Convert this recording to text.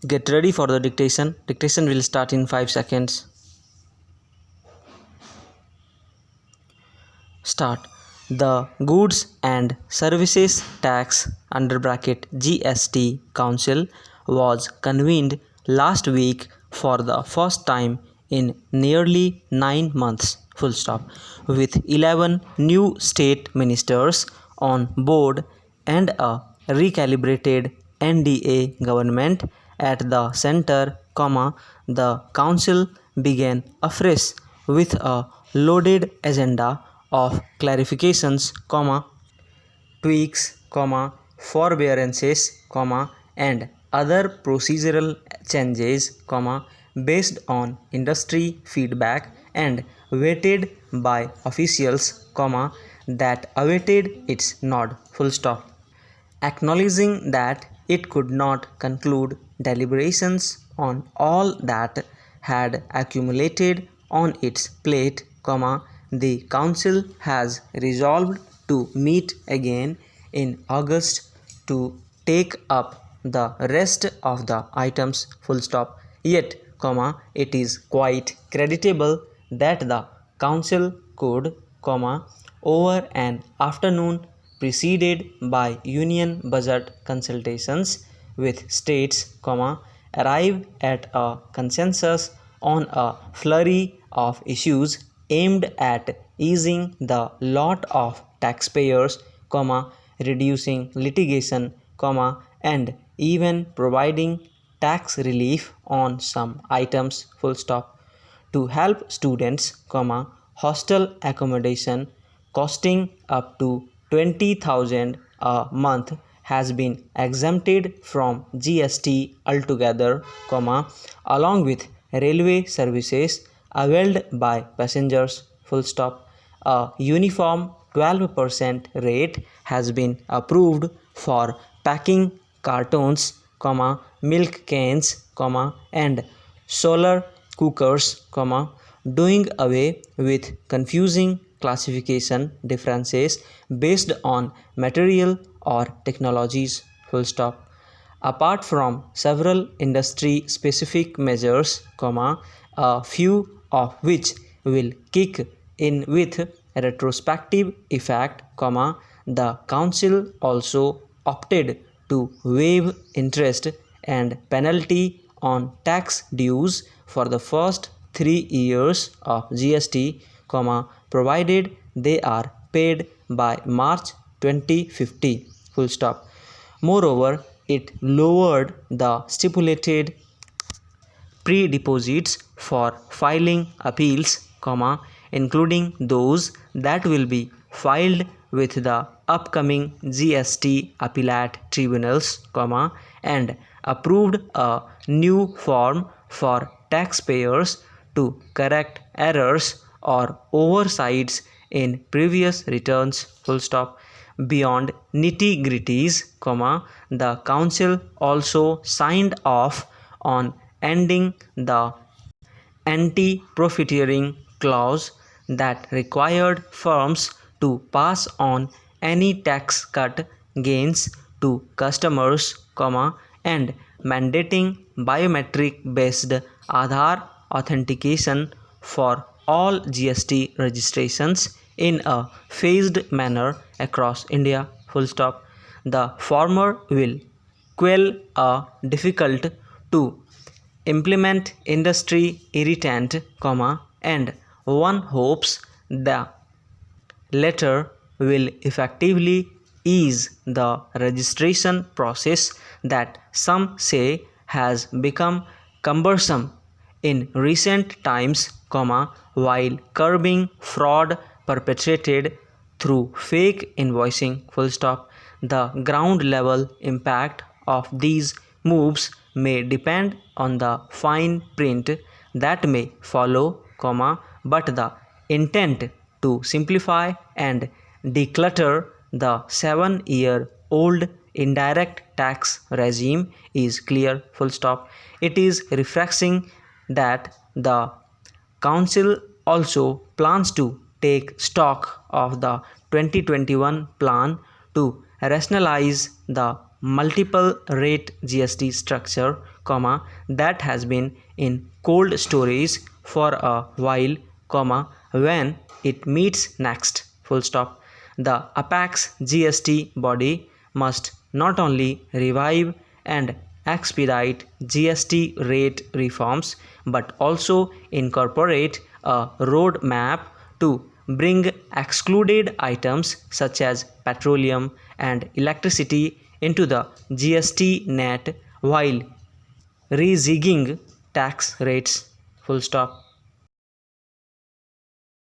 Get ready for the dictation. Dictation will start in 5 seconds. Start. The Goods and Services Tax (GST) Council was convened last week for the first time in nearly 9 months. Full stop. With 11 new state ministers on board and a recalibrated NDA government at the center, the council began afresh with a loaded agenda of clarifications, tweaks, forbearances, and other procedural changes, based on industry feedback and weighted by officials, that awaited its nod. Full stop. Acknowledging that it could not conclude deliberations on all that had accumulated on its plate, the council has resolved to meet again in August to take up the rest of the items. Full stop. Yet, it is quite creditable that the council could, over an afternoon preceded by union budget consultations with states, arrive at a consensus on a flurry of issues aimed at easing the lot of taxpayers, reducing litigation, and even providing tax relief on some items. Full stop. To help students, hostel accommodation costing up to 20,000 a month has been exempted from GST altogether, along with railway services availed by passengers. Full stop. A uniform 12% rate has been approved for packing cartons, milk cans, and solar cookers, doing away with confusing classification differences based on material or technologies. Full stop. Apart from several industry-specific measures, a few of which will kick in with retrospective effect, the council also opted to waive interest and penalty on tax dues for the first 3 years of GST, provided they are paid by March 2050. Full stop. Moreover, it lowered the stipulated pre-deposits for filing appeals, including those that will be filed with the upcoming GST appellate tribunals, and approved a new form for taxpayers to correct errors or oversights in previous returns. Full stop. Beyond nitty-gritties, the council also signed off on ending the anti-profiteering clause that required firms to pass on any tax cut gains to customers, and mandating biometric-based Aadhaar authentication for all GST registrations in a phased manner across India. Full stop. The former will quell a difficult to implement industry irritant, and one hopes the latter will effectively ease the registration process that some say has become cumbersome in recent times, while curbing fraud perpetrated through fake invoicing. Full stop. The ground level impact of these moves may depend on the fine print that may follow, but the intent to simplify and declutter the 7-year-old indirect tax regime is clear. Full stop. It is refreshing that the council also plans to take stock of the 2021 plan to rationalize the multiple rate GST structure, that has been in cold storage for a while, when it meets next, full stop. The apex GST body must not only revive and expedite GST rate reforms but also incorporate a roadmap to bring excluded items such as petroleum and electricity into the GST net while rejigging tax rates, full stop.